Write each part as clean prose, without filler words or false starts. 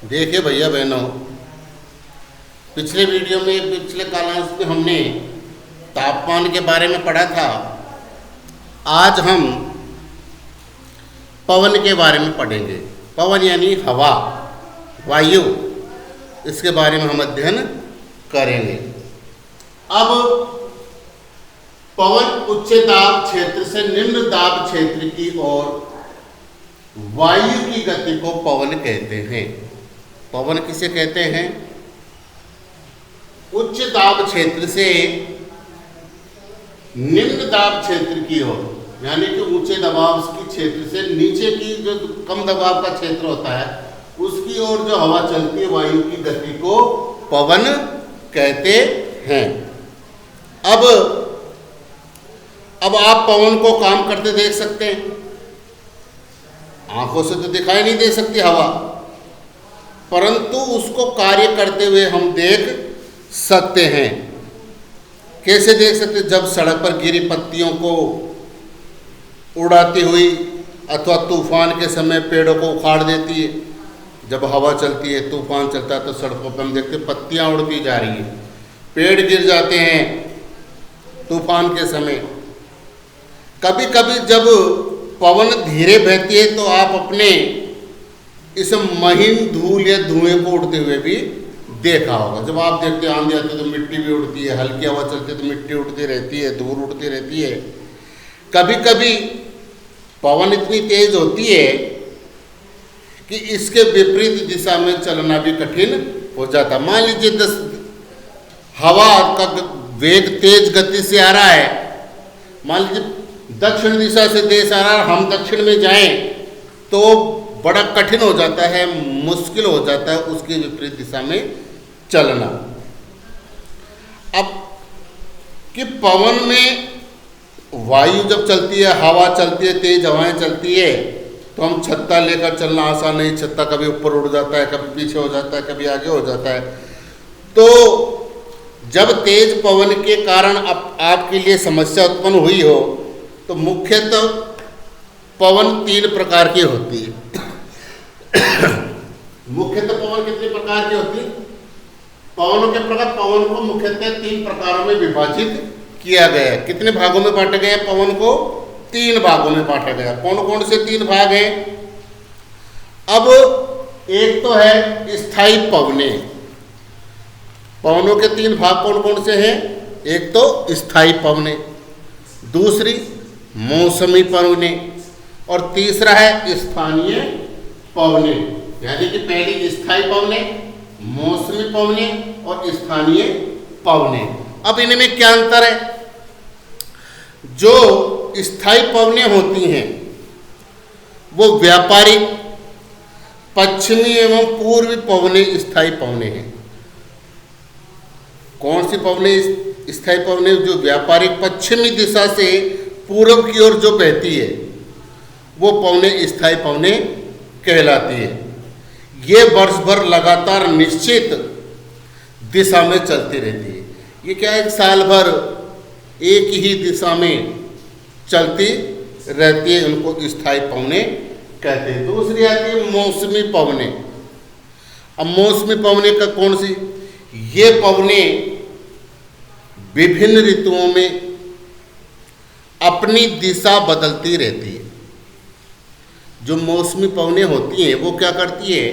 देखिए भैया बहनों, पिछले वीडियो में पिछले कालांश में हमने तापमान के बारे में पढ़ा था। आज हम पवन के बारे में पढ़ेंगे। पवन यानी हवा, वायु, इसके बारे में हम अध्ययन करेंगे। अब पवन उच्च दाब क्षेत्र से निम्न दाब क्षेत्र की ओर वायु की गति को पवन कहते हैं। पवन किसे कहते हैं? उच्च दाब क्षेत्र से निम्न दाब क्षेत्र की ओर, यानी कि ऊंचे दबाव की क्षेत्र से नीचे की जो कम दबाव का क्षेत्र होता है उसकी ओर जो हवा चलती है, वायु की गति को पवन कहते हैं। अब आप पवन को काम करते देख सकते हैं। आंखों से तो दिखाई नहीं दे सकती हवा, परंतु उसको कार्य करते हुए हम देख सकते हैं। कैसे देख सकते? जब सड़क पर गिरी पत्तियों को उड़ाती हुई अथवा तूफान के समय पेड़ों को उखाड़ देती है। जब हवा चलती है, तूफान चलता है, तो सड़कों पर हम देखते हैं पत्तियां उड़ती जा रही हैं, पेड़ गिर जाते हैं तूफान के समय। कभी कभी जब पवन धीरे बहती है तो आप अपने इस महीन धूल या धुएं को उड़ते हुए भी देखा होगा। जब आप देखते हैं आंधी आती है तो मिट्टी भी उड़ती है, हल्की हवा चलती है तो मिट्टी उड़ती रहती है, धूल उड़ती रहती है। कभी कभी पवन इतनी तेज होती है कि इसके विपरीत दिशा में चलना भी कठिन हो जाता। मान लीजिए हवा का वेग तेज गति से आ रहा है, मान लीजिए दक्षिण दिशा से देश आ रहा है, हम दक्षिण में जाएं तो बड़ा कठिन हो जाता है, मुश्किल हो जाता है उसके विपरीत दिशा में चलना। अब कि पवन में वायु जब चलती है, हवा चलती है, तेज हवाएं चलती है, तो हम छत्ता लेकर चलना आसान नहीं। छत्ता कभी ऊपर उड़ जाता है, कभी पीछे हो जाता है, कभी आगे हो जाता है। तो जब तेज पवन के कारण आपके लिए समस्या उत्पन्न हुई हो तो मुख्यतः पवन 3 प्रकार की होती है। मुख्यतः पवन कितने प्रकार की होती है? पवनों के प्रकार, पवन को मुख्यतः 3 प्रकारों में विभाजित किया गया है। कितने भागों में बांटा गया? पवन को 3 भागों में बांटा गया। कौन कौन से 3 भाग हैं? अब एक तो है स्थायी पवने। पवनों के 3 भाग कौन कौन से हैं? एक तो स्थायी पवने, दूसरी मौसमी पवने, और तीसरा है स्थानीय पवने। यानी कि पहली स्थायी पवने, मौसमी पवने और स्थानीय पवने। अब इनमें क्या अंतर है? जो स्थायी पवने होती हैं वो व्यापारिक पश्चिमी एवं पूर्वी पवने स्थायी पवने हैं। कौन सी पवने स्थायी पवने? जो व्यापारिक पश्चिमी दिशा से पूर्व की ओर जो बहती है वो पवने स्थायी पवने कहलाती है। ये वर्ष भर लगातार निश्चित दिशा में चलती रहती है। ये क्या है? साल भर एक ही दिशा में चलती रहती है, उनको स्थायी पवने कहते हैं। दूसरी आती है मौसमी पवने। अब मौसमी पवने का कौन सी? ये पवने विभिन्न ऋतुओं में अपनी दिशा बदलती रहती है। जो मौसमी पवने होती हैं वो क्या करती है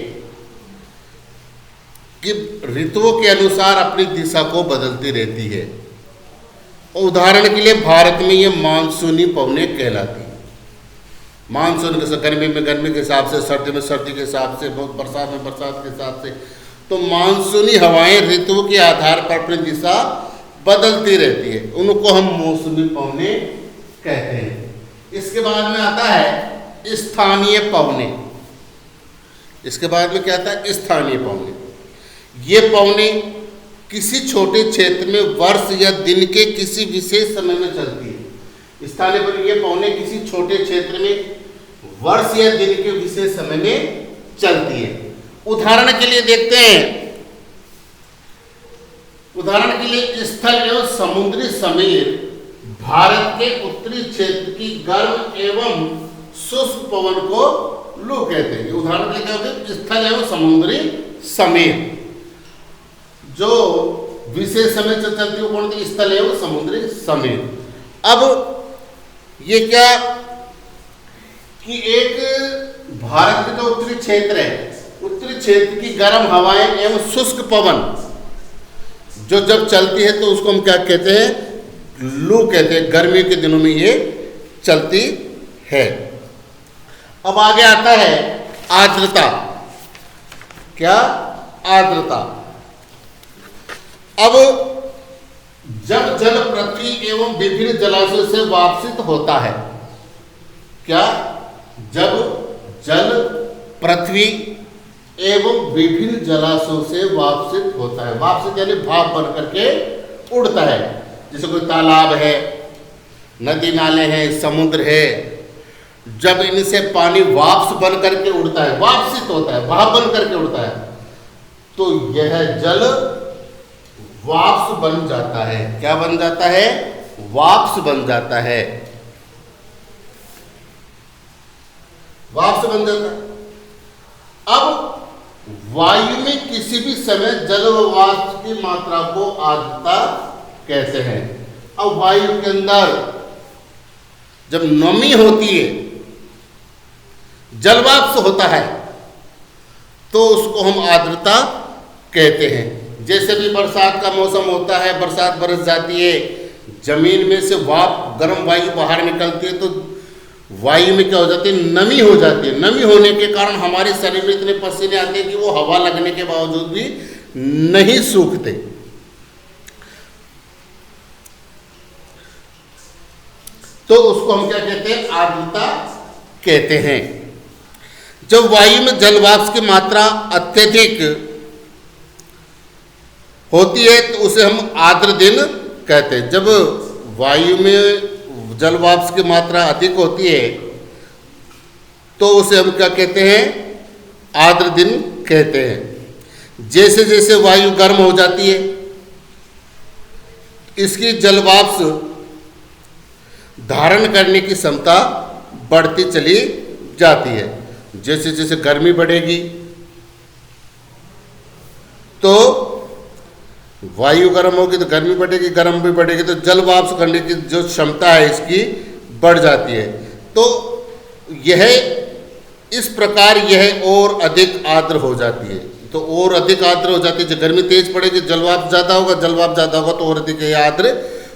कि ऋतुओं के अनुसार अपनी दिशा को बदलती रहती है। और उदाहरण के लिए भारत में ये मानसूनी पवने कहलाती है। मानसून के गर्मी में गर्मी के हिसाब से, सर्दी में सर्दी के हिसाब से, बरसात में बरसात के हिसाब से। तो मानसूनी हवाएं ऋतुओं के आधार पर अपनी दिशा बदलती रहती है, उनको हम मौसमी पवने कहते हैं। इसके बाद में आता है स्थानीय पवने। इसके बाद में क्या आता है? स्थानीय पवने। ये पवने किसी छोटे क्षेत्र में वर्ष या दिन के किसी विशेष समय में चलती है। स्थानीय पवने, ये पवने किसी छोटे क्षेत्र में वर्ष या दिन के विशेष समय में चलती है। उदाहरण के लिए देखते हैं, उदाहरण के लिए स्थल एवं समुद्री समीर भारत के उत्तरी क्षेत्र की गर्म एवं शुष्क पवन को लू कहते हैं। उदाहरण के लिए क्या होते, स्थल एवं समुद्री समेत, जो विशेष समय से चलती है कौन सी, स्थल एवं समुद्री समेत। अब ये क्या कि एक भारत के जो उत्तरी क्षेत्र है, उत्तरी क्षेत्र की गर्म हवाएं एवं शुष्क पवन जो जब चलती है तो उसको हम क्या कहते हैं, लू कहते हैं। गर्मियों के दिनों में ये चलती है। अब आगे आता है आर्द्रता। क्या, आर्द्रता। अब जब जल पृथ्वी एवं विभिन्न जलाशयों से वाष्पित होता है, क्या, जब जल पृथ्वी एवं विभिन्न जलाशयों से वाष्पित होता है, वाष्पित यानी भाप बन करके उड़ता है, जैसे कोई तालाब है, नदी नाले हैं, समुद्र है, जब इनसे पानी वाष्प बन करके उड़ता है, वाष्पित होता है, भाप बन करके उड़ता है, तो यह जल वाष्प बन जाता है। क्या बन जाता है, वाष्प बन जाता है, वाष्प बन जाता है। अब वायु में किसी भी समय जल व वाष्प की मात्रा को आर्द्रता कहते हैं। अब वायु के अंदर जब नमी होती है, जलवाष्प होता है, तो उसको हम आर्द्रता कहते हैं। जैसे भी बरसात का मौसम होता है, बरसात बरस जाती है, जमीन में से वाप गर्म वायु बाहर निकलती है, तो वायु में क्या हो जाती है, नमी हो जाती है। नमी होने के कारण हमारे शरीर में इतने पसीने आते हैं कि वो हवा लगने के बावजूद भी नहीं सूखते। तो उसको हम क्या कहते हैं, आर्द्रता कहते हैं। जब वायु में जलवाष्प की मात्रा अत्यधिक होती है तो उसे हम आर्द्र दिन कहते हैं। जब वायु में जलवाष्प की मात्रा अधिक होती है तो उसे हम क्या कहते हैं, आर्द्र दिन कहते हैं। जैसे जैसे वायु गर्म हो जाती है, इसकी जलवाष्प धारण करने की क्षमता बढ़ती चली जाती है। जैसे जैसे गर्मी बढ़ेगी तो वायु गर्म होगी तो गर्मी बढ़ेगी, गर्म भी बढ़ेगी तो जल वाष्प करने की जो क्षमता है इसकी बढ़ जाती है। तो यह इस प्रकार यह और अधिक आर्द्र हो जाती है। तो और अधिक आर्द्र हो जाती है, जब गर्मी तेज पड़ेगी जलवाष्प ज़्यादा होगा, जलवाष्प ज़्यादा होगा तो और अधिक यह आर्द्र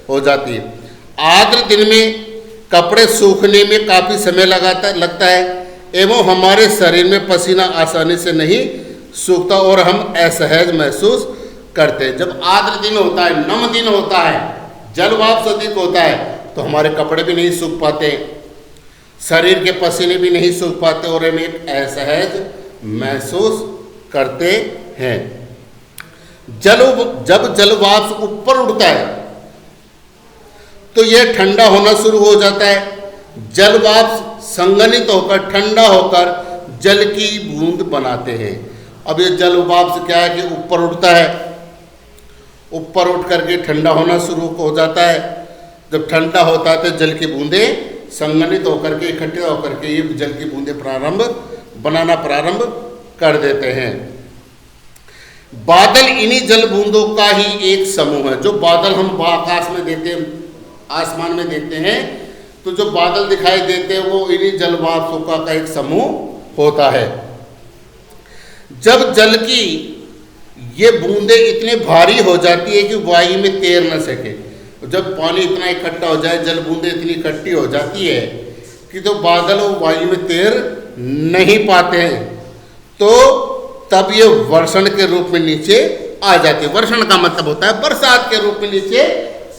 हो जाती है। आर्द्र दिन में कपड़े सूखने में काफ़ी समय लगता है एवं हमारे शरीर में पसीना आसानी से नहीं सूखता और हम असहज महसूस करते हैं। जब आर्द्र दिन होता है, नम दिन होता है, जलवाष्प अधिक होता है तो हमारे कपड़े भी नहीं सूख पाते, शरीर के पसीने भी नहीं सूख पाते और हम एक असहज महसूस करते हैं। जब जलवाष्प ऊपर उड़ता है तो यह ठंडा होना शुरू हो जाता है। जलवाष्प संघनित होकर ठंडा होकर जल की बूंद बनाते हैं। अब ये जलवाष्प क्या है कि ऊपर उठता है, ऊपर उठ करके ठंडा होना शुरू हो जाता है। जब ठंडा होता है तो जल की बूंदें संघनित होकर के इकट्ठे होकर के ये जल की बूंदें बनाना प्रारंभ कर देते हैं। बादल इन्हीं जल बूंदों का ही एक समूह है। जो बादल हम आकाश में देते हैं, आसमान में देखते हैं, तो जो बादल दिखाई देते हैं वो इन्हीं जलवाष्पों का एक समूह होता है। जब जल की ये बूंदें इतने भारी हो जाती है कि वायु में तैर न सके, जब पानी इतना इकट्ठा हो जाए, जल बूंदें इतनी इकट्ठी हो जाती है कि तो बादल वो वायु में तैर नहीं पाते हैं, तो तब ये वर्षण के रूप में नीचे आ जाती है। वर्षण का मतलब होता है बरसात के रूप में नीचे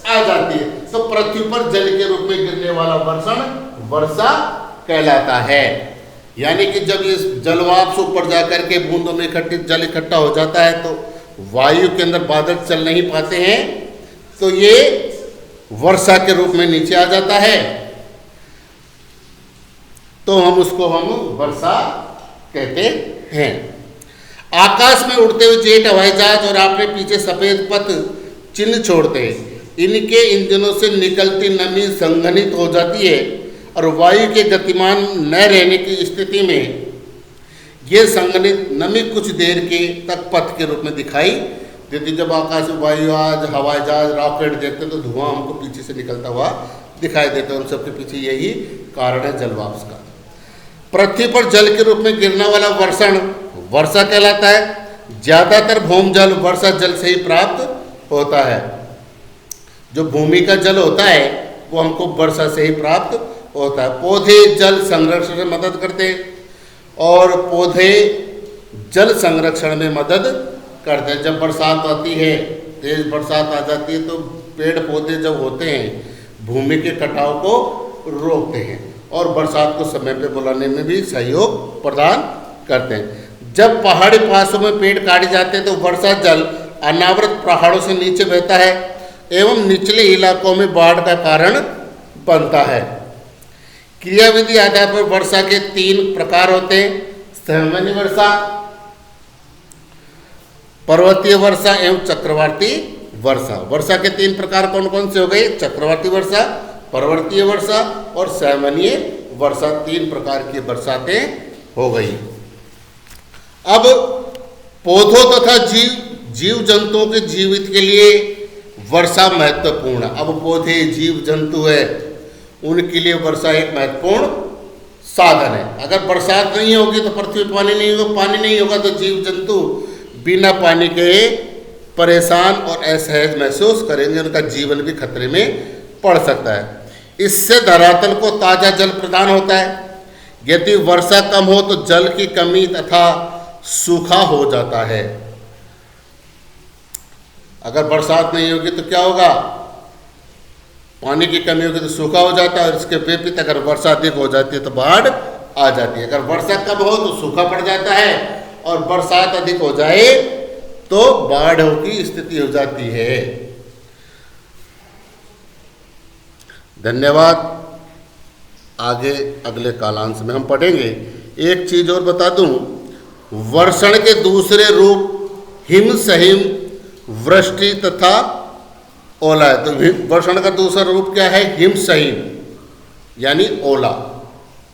आ जाती है। तो पृथ्वी पर जल के रूप में गिरने वाला वर्षण वर्षा कहलाता है। यानी कि जब ये जलवाष्प ऊपर जाकर के बूंदों में जल इकट्ठा हो जाता है तो वायु के अंदर बादल चल नहीं पाते हैं, तो ये वर्षा के रूप में नीचे आ जाता है, तो हम उसको वर्षा कहते हैं। आकाश में उड़ते हुए जेट हवाई जहाज और आपने पीछे सफेद पथ चिन्ह छोड़ते हैं। इनके इंजनों से निकलती नमी संघनित हो जाती है और वायु के गतिमान न रहने की स्थिति में ये संघनित नमी कुछ देर के तक पथ के रूप में दिखाई देती। जब आकाश में वायु जहाज, हवाई जहाज, रॉकेट देखते तो धुआं हमको पीछे से निकलता हुआ दिखाई देता है। उन सबके पीछे यही कारण है जल वाष्प का। पृथ्वी पर जल के रूप में गिरने वाला वर्षण वर्षा कहलाता है। ज़्यादातर भूमजल वर्षा जल से ही प्राप्त होता है। जो भूमि का जल होता है वो हमको वर्षा से ही प्राप्त होता है। पौधे जल संरक्षण में मदद करते हैं और पौधे जल संरक्षण में मदद करते हैं। जब बरसात आती है, तेज बरसात आ जाती है, तो पेड़ पौधे जब होते हैं भूमि के कटाव को रोकते हैं और बरसात को समय पे बुलाने में भी सहयोग प्रदान करते हैं। जब पहाड़ी पासों में पेड़ काटे जाते हैं तो वर्षा जल अनावृत पहाड़ों से नीचे बहता है एवं निचले इलाकों में बाढ़ का कारण बनता है। क्रियाविधि आधार पर वर्षा के 3 प्रकार होते हैं: सामान्य वर्षा, पर्वतीय वर्षा एवं चक्रवाती वर्षा। वर्षा के 3 प्रकार कौन कौन से हो गए? चक्रवाती वर्षा, पर्वतीय वर्षा और सामान्य वर्षा। 3 प्रकार की बरसातें हो गई। अब पौधों तथा जीव जंतुओं के जीवित के लिए वर्षा महत्वपूर्ण। अब पौधे जीव जंतु है, उनके लिए वर्षा एक महत्वपूर्ण साधन है। अगर बरसात नहीं होगी तो पृथ्वी पर पानी नहीं होगा, पानी नहीं होगा तो जीव जंतु बिना पानी के परेशान और असहज महसूस करेंगे, उनका जीवन भी खतरे में पड़ सकता है। इससे धरातल को ताज़ा जल प्रदान होता है। यदि वर्षा कम हो तो जल की कमी तथा सूखा हो जाता है। अगर बरसात नहीं होगी तो क्या होगा? पानी की कमी होगी तो सूखा हो जाता है और इसके विपरीत अगर वर्षा अधिक हो जाती है तो बाढ़ आ जाती है। अगर वर्षा कम हो तो सूखा पड़ जाता है और बरसात अधिक हो जाए तो बाढ़ की स्थिति हो जाती है। धन्यवाद। आगे अगले कालांश में हम पढ़ेंगे। एक चीज और बता दूं, वर्षण के दूसरे रूप हिम सहिम, वृष्टि तथा ओला है। तो वर्षण का दूसरा रूप क्या है? हिम सहिम यानी ओला।